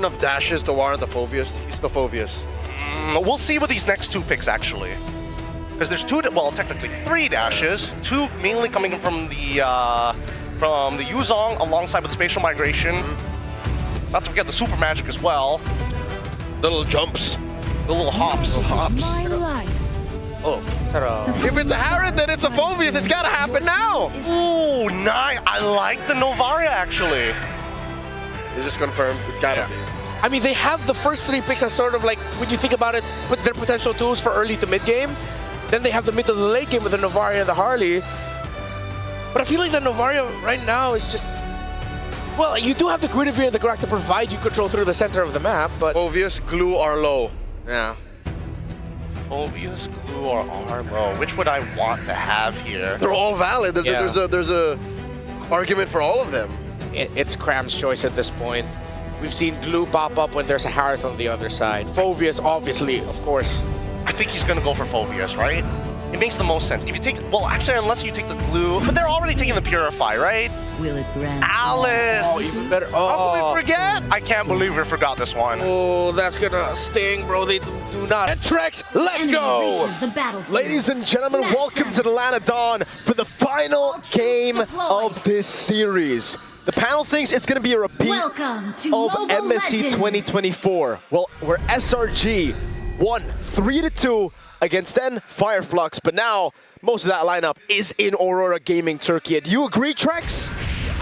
enough dashes to warrant the Phoveus? He's the Phoveus. We'll see with these next 2 picks, actually. Because there's 2, well, technically 3 dashes. 2 mainly coming from the Yuzong alongside with the spatial migration. Not to forget the super magic as well. Little jumps. The little hops. Oh. If it's a Harrod, then it's a Phoveus. It's gotta happen now. Ooh, nice. I like the Novaria, actually. Is this confirmed? It's gotta be. I mean, they have the first 3 picks as sort of like, when you think about it, put their potential tools for early to mid game. Then they have the mid to the late game with the Novaria and the Harley. But I feel like the Novaria right now is just, well, you do have the Guinevere and the Grak to provide you control through the center of the map, but... Phoveus, Glue, Arlo. Yeah. Phoveus, Glue, or Arlo. Which would I want to have here? They're all valid. There's a argument for all of them. It's Cram's choice at this point. We've seen Glue pop up when there's a Harith on the other side. Phoveus, obviously, of course. I think he's gonna go for Phoveus, right? It makes the most sense. If you take, well, actually, unless you take the Glue, but they're already taking the Purify, right? Will it grant Alice! Oh, even better. How Oh, can we forget? I can't believe we forgot this one. oh, that's gonna sting, bro. They do not. And Trex, let's go! Ladies and gentlemen, welcome to the Land of Dawn for the final game of this series. The panel thinks it's going to be a repeat of MSC 2024. Well, where SRG won 3-2 against then Fireflux, but now most of that lineup is in Aurora Gaming Turkey. Do you agree, Trex?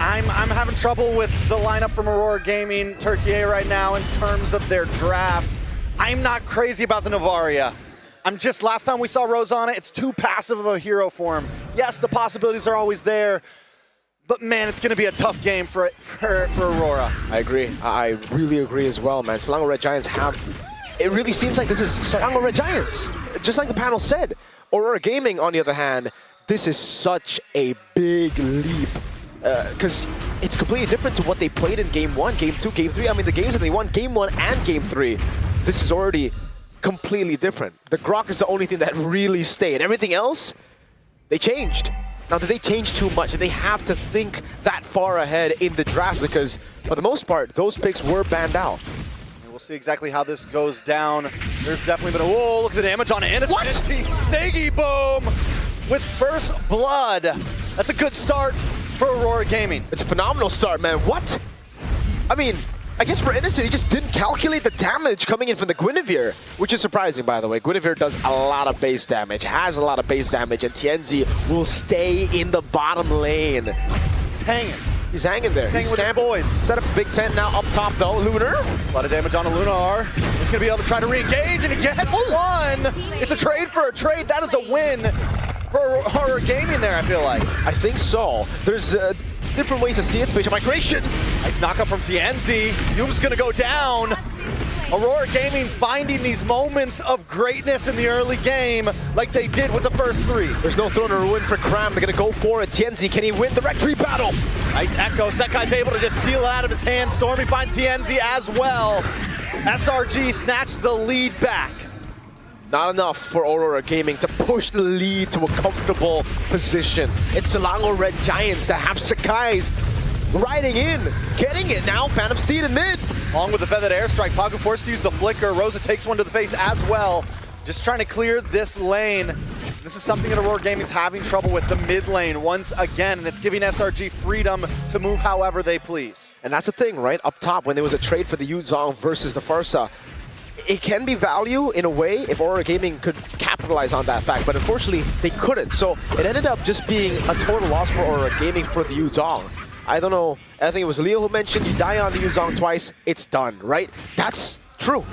I'm having trouble with the lineup from Aurora Gaming Turkey right now in terms of their draft. I'm not crazy about the Novaria. Last time we saw Rose on it, it's too passive of a hero for him. Yes, the possibilities are always there, but man, it's going to be a tough game for Aurora. I agree. I really agree as well, man. Selangor Red Giants have... It really seems like this is Selangor Red Giants. Just like the panel said. Aurora Gaming, on the other hand, this is such a big leap. Because it's completely different to what they played in Game 1, Game 2, Game 3. I mean, the games that they won, Game 1 and Game 3, this is already completely different. The Grok is the only thing that really stayed. Everything else, they changed. Now, did they change too much? Did they have to think that far ahead in the draft? Because, for the most part, those picks were banned out. We'll see exactly how this goes down. There's definitely been a... Whoa, look at the damage on Innocent. What? Sagi Boom with first blood. That's a good start for Aurora Gaming. It's a phenomenal start, man. What? I mean, I guess for Innocent, he just didn't calculate the damage coming in from the Guinevere, which is surprising, by the way. Guinevere does a lot of base damage, has a lot of base damage, and Tienzi will stay in the bottom lane. He's hanging. He's hanging there. He's hanging with the boys. Set up a big tent now up top, though. Lunar. A lot of damage on a Lunar. He's going to be able to try to re-engage, and he gets one. It's a trade for a trade. That is a win for Aurora Gaming there, I feel like. I think so. There's different ways to see it. Spatial migration. Nice knockup from Tienzi. Yume's going to go down. Aurora Gaming finding these moments of greatness in the early game like they did with the first 3. There's no throne or ruin for Cram. They're going to go for it. Tienzi, can he win the Rec 3 battle? Nice echo. Sekai's able to just steal it out of his hand. Stormy finds Tienzi as well. SRG snatched the lead back. Not enough for Aurora Gaming to push the lead to a comfortable position. It's Selangor Red Giants that have Sekai's riding in, getting it now. Phantom Steed in mid. Along with the feathered airstrike, Pagu forced to use the flicker. Rosa takes one to the face as well. Just trying to clear this lane. This is something that Aurora Gaming is having trouble with, the mid lane once again, and it's giving SRG freedom to move however they please. And that's the thing, right? Up top, when there was a trade for the Yuzong versus the Farsa, it can be value in a way if Aurora Gaming could capitalize on that fact, but unfortunately they couldn't. So it ended up just being a total loss for Aurora Gaming for the Yuzong. I don't know, I think it was Leo who mentioned you die on the Yuzong twice, it's done, right? That's true.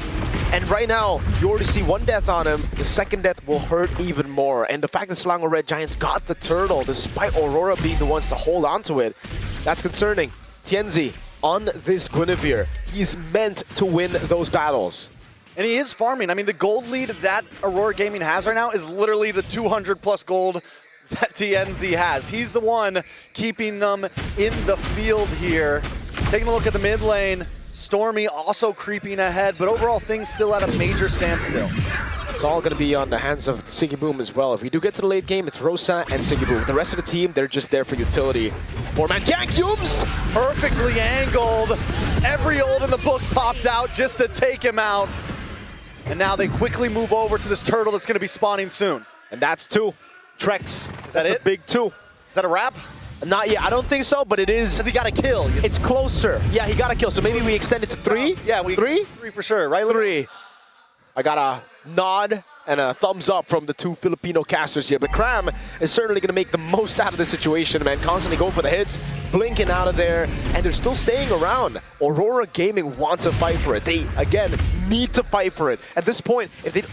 And right now, you already see one death on him, the second death will hurt even more. And the fact that Selangor Red Giants got the turtle, despite Aurora being the ones to hold on to it, that's concerning. Tienzi on this Guinevere, he's meant to win those battles. And he is farming. I mean, the gold lead that Aurora Gaming has right now is literally the 200 plus gold that TNZ has. He's the one keeping them in the field here. Taking a look at the mid lane, Stormy also creeping ahead, but overall things still at a major standstill. It's all going to be on the hands of Siggy Boom as well. If we do get to the late game, it's Rosa and Siggy Boom. The rest of the team, they're just there for utility. 4-man gank, Yums! Perfectly angled Every ult in the book popped out just to take him out. And now they quickly move over to this turtle that's going to be spawning soon. And that's 2. Trex. Is that it? Big 2. Is that a wrap? Not yet. I don't think so, but it is. Because he got a kill. It's closer. Yeah, he got a kill. So maybe we extend it to 3? Yeah, 3 for sure, right? 3. I got a nod and a thumbs up from the 2 Filipino casters here. But Cram is certainly going to make the most out of this situation, man. Constantly going for the hits, blinking out of there, and they're still staying around. Aurora Gaming want to fight for it. They, again, need to fight for it. At this point, if they...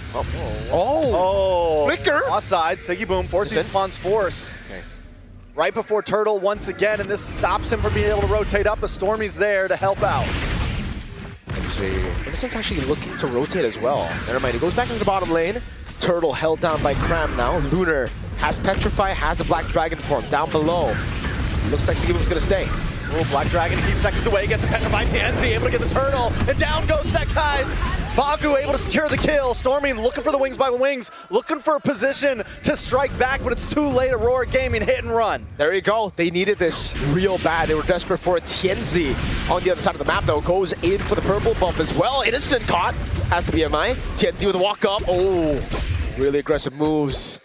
Flicker! Offside, Siggy Boom, forcing spawns force. Okay. Right before Turtle once again, and this stops him from being able to rotate up, but Stormy's there to help out. Let's see. Innocent's actually looking to rotate as well. Never mind, he goes back into the bottom lane. Turtle held down by Cram now. Lunar has Petrify, has the Black Dragon form down below. Looks like Siggy Boom's gonna stay. Oh, Black Dragon keeps seconds away, gets a Petrify TNZ, able to get the Turtle, and down goes Sekai's. Bagu able to secure the kill. Stormy looking for the wings by wings, looking for a position to strike back, but it's too late. Aurora Gaming hit and run. There you go. They needed this real bad. They were desperate for a Tienzi on the other side of the map, though. Goes in for the purple bump as well. Innocent caught. Has to be MI. Tienzi with a walk up. Oh, really aggressive moves.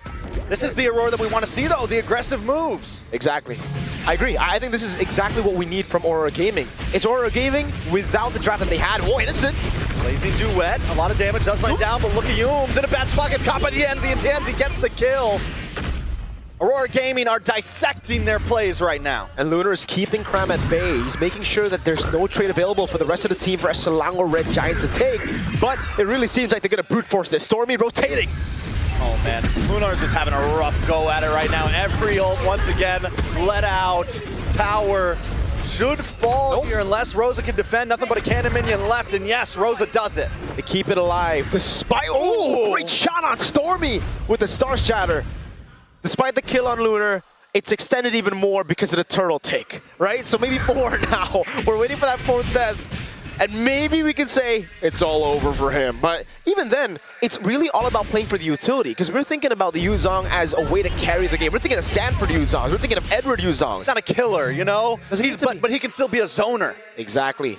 This is the Aurora that we want to see, though, the aggressive moves. Exactly. I agree. I think this is exactly what we need from Aurora Gaming. It's Aurora Gaming without the draft that they had. Oh, Innocent. Blazing Duet, a lot of damage does lay down, but look at Yooms in a bad spot, gets caught by Tienzi, and Tienzi gets the kill. Aurora Gaming are dissecting their plays right now. And Lunar is keeping Cram at bay. He's making sure that there's no trade available for the rest of the team for Selangor Red Giants to take. But it really seems like they're going to brute force this. Stormy rotating. Oh man, Lunar's just having a rough go at it right now. Every ult once again let out. Tower should fall here unless Rosa can defend. Nothing but a cannon minion left, and yes, Rosa does it. They keep it alive. Despite, oh, great shot on Stormy with the Star Shatter. Despite the kill on Lunar, it's extended even more because of the turtle take, right? So maybe 4 now. We're waiting for that 4th death. And maybe we can say it's all over for him. But even then, it's really all about playing for the utility. Because we're thinking about the Yuzong as a way to carry the game. We're thinking of Sanford Yuzong. We're thinking of Edward Yuzong. He's not a killer, you know? But he can still be a zoner. Exactly.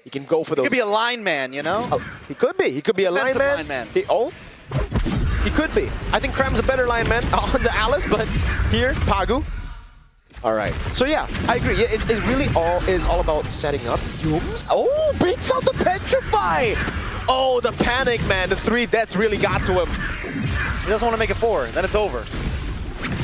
He can go for those. He could be a line man, you know? Oh, he could be. He could be a line man. He could be. I think Cram's a better line man on the Alice, but here, Pagu. All right. So yeah, I agree. Yeah, it really is all about setting up. Yooms. Oh, beats out the Petrify. Oh, the panic, man. The 3 deaths really got to him. He doesn't want to make it 4. Then it's over.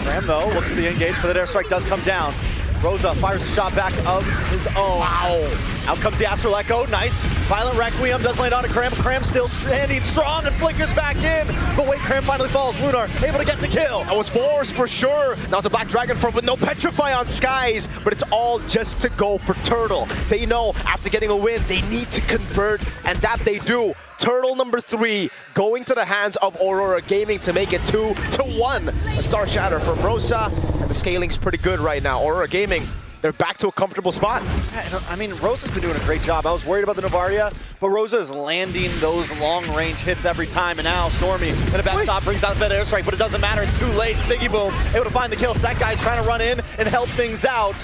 Cram, though, looks to be engaged, but the airstrike does come down. Rosa fires a shot back of his own. Wow. Out comes the Astral Echo. Nice. Violent Requiem does land on a Cram. Cram still standing strong and flickers back in. But wait, Cram finally falls. Lunar able to get the kill. That was forced for sure. Now it's a Black Dragon form with no Petrify on Skies, but it's all just to go for Turtle. They know after getting a win, they need to convert, and that they do. Turtle number 3 going to the hands of Aurora Gaming to make it 2-1. A Star Shatter from Rosa, and the scaling's pretty good right now. Aurora Gaming, they're back to a comfortable spot. Yeah, I mean, Rosa's been doing a great job. I was worried about the Novaria, but Rosa is landing those long-range hits every time, and now Stormy in a bad stop brings out the better airstrike, but it doesn't matter. It's too late. Siggy Boom able to find the kill. That guy's trying to run in and help things out.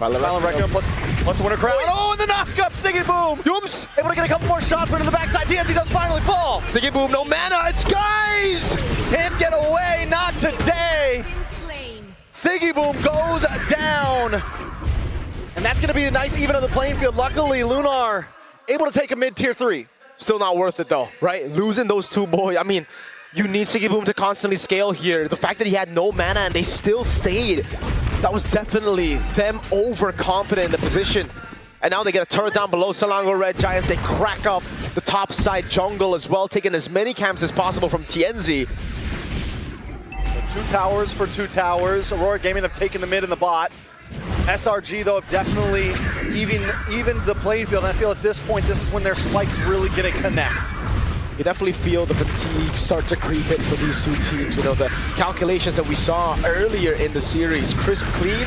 Violent Requiem plus the winner crown. Oh, and the knock-up, Siggy Boom! Yooms able to get a couple more shots, but in the backside, TNC does finally fall. Siggy Boom, no mana, it's Skies! Can't get away, not today. Siggy Boom goes down. And that's gonna be a nice even on the playing field. Luckily, Lunar able to take a mid-tier 3. Still not worth it though, right? Losing those 2 boys, I mean, you need Siggy Boom to constantly scale here. The fact that he had no mana and they still stayed, that was definitely them overconfident in the position. And now they get a turret down below Selangor Red Giants. They crack up the top side jungle as well, taking as many camps as possible from Tienzi. So 2 towers for 2 towers. Aurora Gaming have taken the mid and the bot. SRG, though, have definitely even the playing field. And I feel at this point, this is when their spikes really gonna connect. You definitely feel the fatigue start to creep in for these 2 teams. You know, the calculations that we saw earlier in the series, crisp, clean,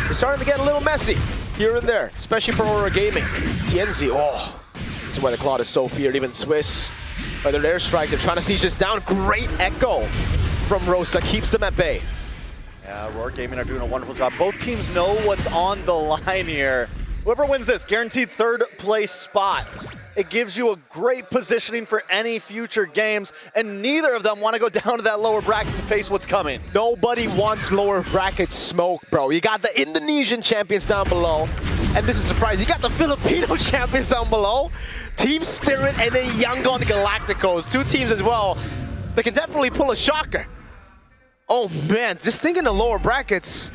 is starting to get a little messy here and there, especially for Aurora Gaming. Tienzi, oh, this is why the Claude is so feared. Even Swiss, by their airstrike, they're trying to siege this down. Great echo from Rosa, keeps them at bay. Yeah, Aurora Gaming are doing a wonderful job. Both teams know what's on the line here. Whoever wins this, guaranteed third place spot. It gives you a great positioning for any future games, and neither of them want to go down to that lower bracket to face what's coming. Nobody wants lower bracket smoke, bro. You got the Indonesian champions down below, and this is surprising. You got the Filipino champions down below, Team Spirit, and then Yangon Galacticos. Two teams as well. They can definitely pull a shocker. Oh man, just thinking the lower brackets.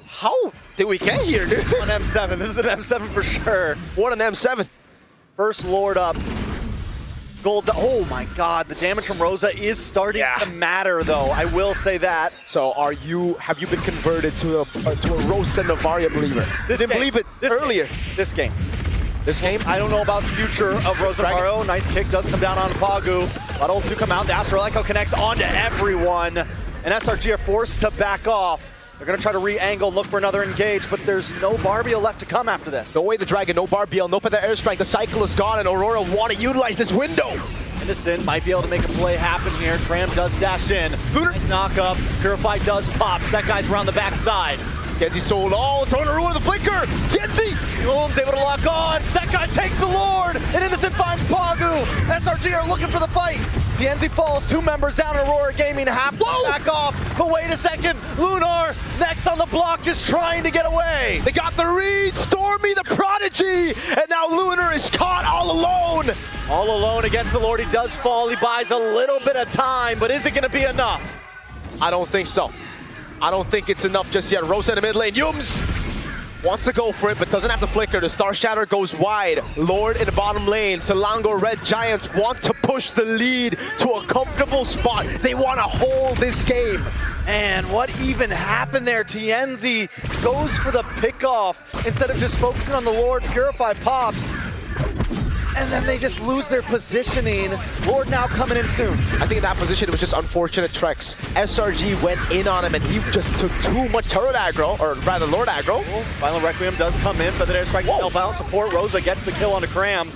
How did we get here, dude? On M7, this is an M7 for sure. What an M7. First Lord up. Gold, oh my God, the damage from Rosa is starting to matter though, I will say that. So have you been converted to a Rosa Navaria believer? Didn't believe it earlier. This game. This game? I don't know about the future of Rosa Navarro. Nice kick does come down on Pagu. A lot of ults do come out. The Astro Echo connects onto everyone. And SRG are forced to back off. They're going to try to re-angle and look for another engage, but there's no Barbiel left to come after this. No way the Dragon, no Barbiel, no Feather Airstrike. The cycle is gone, and Aurora want to utilize this window. Innocent might be able to make a play happen here. Tram does dash in. Nice knock up. Purify does pop. That guy's around the backside. Genzi sold. Oh, throwing a ruin the flicker. Genzi! Gloom's able to lock on. Sekai takes the Lord, and Innocent finds Pagu. SRG are looking for the fight. Tienzi falls, 2 members down. Aurora Gaming have to back off. But wait a second, Lunar next on the block, just trying to get away. They got the read. Stormy the Prodigy, and now Lunar is caught all alone. All alone against the Lord. He does fall. He buys a little bit of time, but is it going to be enough? I don't think so. I don't think it's enough just yet. Rosa in the mid lane. Yums wants to go for it, but doesn't have the flicker. The Star Shatter goes wide. Lord in the bottom lane. Selangor Red Giants want to push the lead to a comfortable spot. They want to hold this game. And what even happened there? Tienzi goes for the pickoff instead of just focusing on the Lord. Purify pops. And then they just lose their positioning. Lord now coming in soon. I think in that position it was just unfortunate Trex. SRG went in on him and he just took too much turret aggro, or rather Lord aggro. Violent Requiem does come in, but the airstrike can help out. Support Rosa gets the kill on the Cram.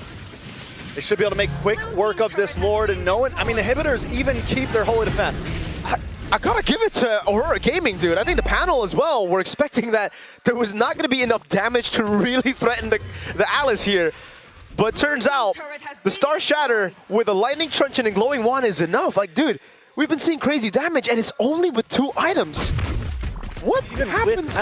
They should be able to make quick work of this Lord, and no one, I mean the Inhibitors even keep their holy defense. I gotta give it to Aurora Gaming, dude. I think the panel as well were expecting that there was not gonna be enough damage to really threaten the Alice here. But turns out, the Star Shatter with a Lightning Truncheon and Glowing Wand is enough. Like, dude, we've been seeing crazy damage, and it's only with 2 items. What happens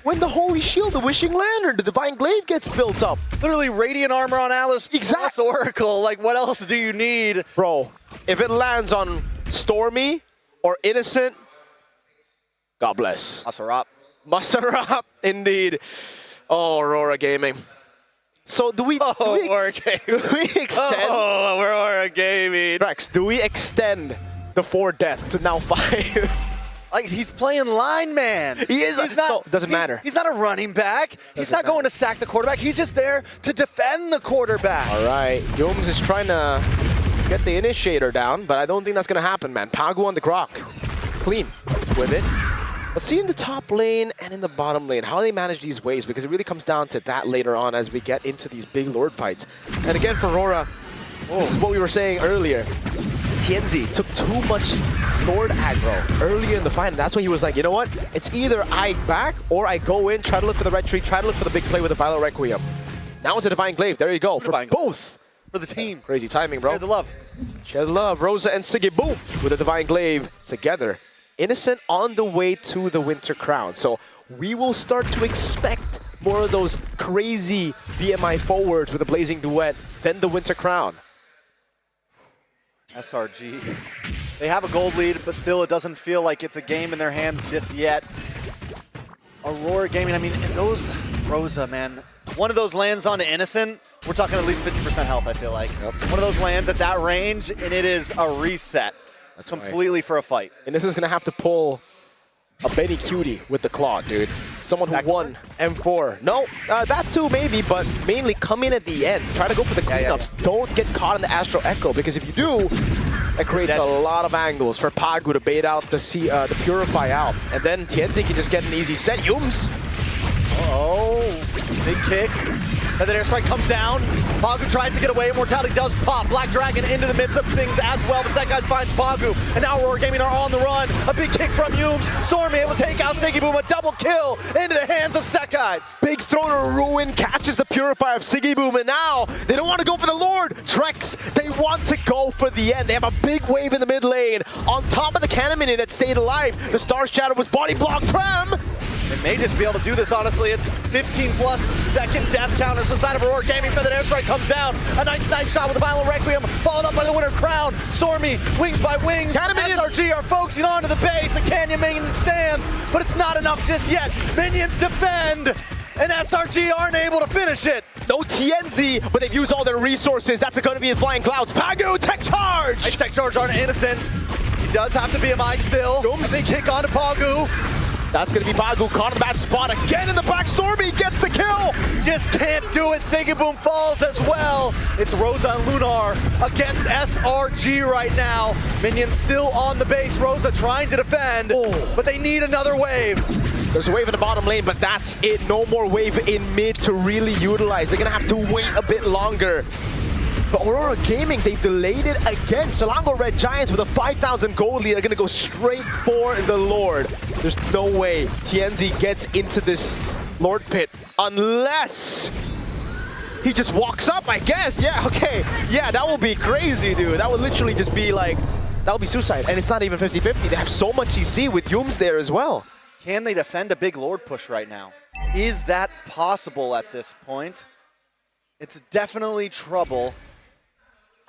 when the Holy Shield, the Wishing Lantern, the Divine Glaive gets built up? Literally Radiant Armor on Alice, plus Oracle. Like, what else do you need? Bro, if it lands on Stormy or Innocent, God bless. Masarap. Masarap, indeed. Oh, Aurora Gaming. So do we extend? Oh, we're Aurora Gaming. Rex, do we extend the 4 death to now 5? Like, he's playing line man. He is. He's not, no, doesn't matter. He's not a running back. He's not going to sack the quarterback. He's just there to defend the quarterback. All right, Yums is trying to get the initiator down, but I don't think that's gonna happen, man. Pagu on the Grok, clean with it. Let's see in the top lane and in the bottom lane how they manage these waves, because it really comes down to that later on as we get into these big Lord fights. And again, for Aurora, this is what we were saying earlier. Tienzi took too much Lord aggro earlier in the fight, and that's why he was like, you know what? It's either I back or I go in, try to look for the red tree, try to look for the big play with the Violent Requiem. Now it's a Divine Glaive. There you go. For both. For the team. Crazy timing, bro. Share the love. Share the love. Rosa and Siggy, boom, with a Divine Glaive together. Innocent on the way to the Winter Crown. So we will start to expect more of those crazy BMI forwards with a Blazing Duet than the Winter Crown. SRG. They have a gold lead, but still it doesn't feel like it's a game in their hands just yet. Aurora Gaming, I mean, and those Rosa, man. One of those lands on Innocent, we're talking at least 50% health, I feel like. Yep. One of those lands at that range, and it is a reset. That's completely right. For a fight. And this is going to have to pull a Benny Cutie with the claw, dude. Someone who won M4. No, that too maybe, but mainly come in at the end. Try to go for the cleanups. Yeah. Don't get caught in the Astro Echo, because if you do, it creates a lot of angles for Pagu to bait out the Purify out. And then Tienzi can just get an easy set. Yums! Uh-oh. Big kick. And then airstrike comes down. Pagu tries to get away. Immortality does pop. Black Dragon into the midst of things as well. But Set Guys finds Pagu. And now Aurora Gaming are on the run. A big kick from Humes. Stormy able to take out Siggy Boom. A double kill into the hands of Set Guys. Big throw to Ruin, catches the Purifier of Siggy Boom, and now they don't want to go for the Lord. Trex, they want to go for the end. They have a big wave in the mid lane. On top of the cannon minion that stayed alive, the Star Shadow was body blocked. Prem! It may just be able to do this, honestly. It's 15+ second death counters inside of Aurora Gaming. Feathered Airstrike comes down. A nice snipe shot with a Violent Requiem, followed up by the Winter Crown. Stormy, wings by wings. SRG are focusing onto the base. The Canyon Minion stands, but it's not enough just yet. Minions defend, and SRG aren't able to finish it. No TNZ, but they've used all their resources. That's going to be in Flying Clouds. Pagu, tech charge! Nice tech charge on Innocent. He does have to BMI still. Gooms. A big kick onto Pagu. That's going to be Pagu, caught in the bad spot again in the back. Stormy gets the kill! Just can't do it. Siggy Boom falls as well. It's Rosa and Lunar against SRG right now. Minions still on the base. Rosa trying to defend, but they need another wave. There's a wave in the bottom lane, but that's it. No more wave in mid to really utilize. They're going to have to wait a bit longer. But Aurora Gaming, they've delayed it again. Selangor Red Giants with a 5,000 gold lead are going to go straight for the Lord. There's no way TNZ gets into this Lord pit unless he just walks up, I guess. Yeah, okay. Yeah, that would be crazy, dude. That would literally just be like, that would be suicide. And it's not even 50-50. They have so much EC with Humes there as well. Can they defend a big Lord push right now? Is that possible at this point? It's definitely trouble.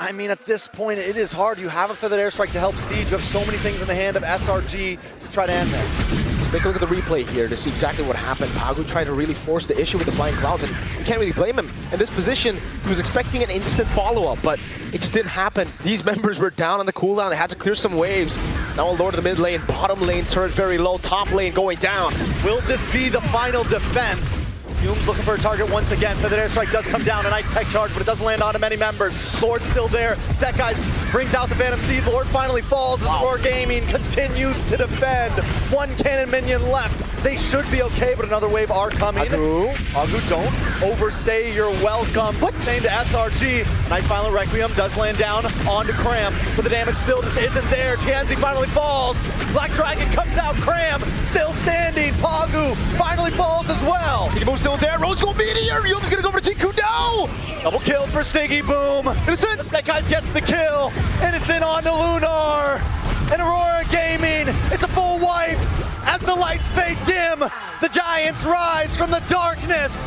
I mean, at this point, it is hard. You have a Feathered Airstrike to help Siege. You have so many things in the hand of SRG to try to end this. Just take a look at the replay here to see exactly what happened. Pagu tried to really force the issue with the Flying Clouds, and you can't really blame him. In this position, he was expecting an instant follow-up, but it just didn't happen. These members were down on the cooldown. They had to clear some waves. Now a Lord of the mid lane, bottom lane, turret very low, top lane going down. Will this be the final defense? Humes looking for a target once again. Feathered Airstrike does come down. A nice tech charge, but it doesn't land onto many members. Lord's still there. Set Guys brings out the Phantom Steed. Lord finally falls as Aurora Gaming continues to defend. One cannon minion left. They should be okay, but another wave are coming. Pagu, don't overstay your welcome. Name to SRG. Nice Violent Requiem does land down onto Cram, but the damage still just isn't there. Tianzi finally falls. Black Dragon comes out. Cram still standing. Pagu finally falls as well. He moves still there. Rose Gold Meteor. Humes gonna go for Tiku. No! Double kill for Siggy Boom. Innocent. That guy gets the kill. Innocent on to Lunar. And Aurora Gaming, it's a full wipe. As the lights fade dim, the Giants rise from the darkness.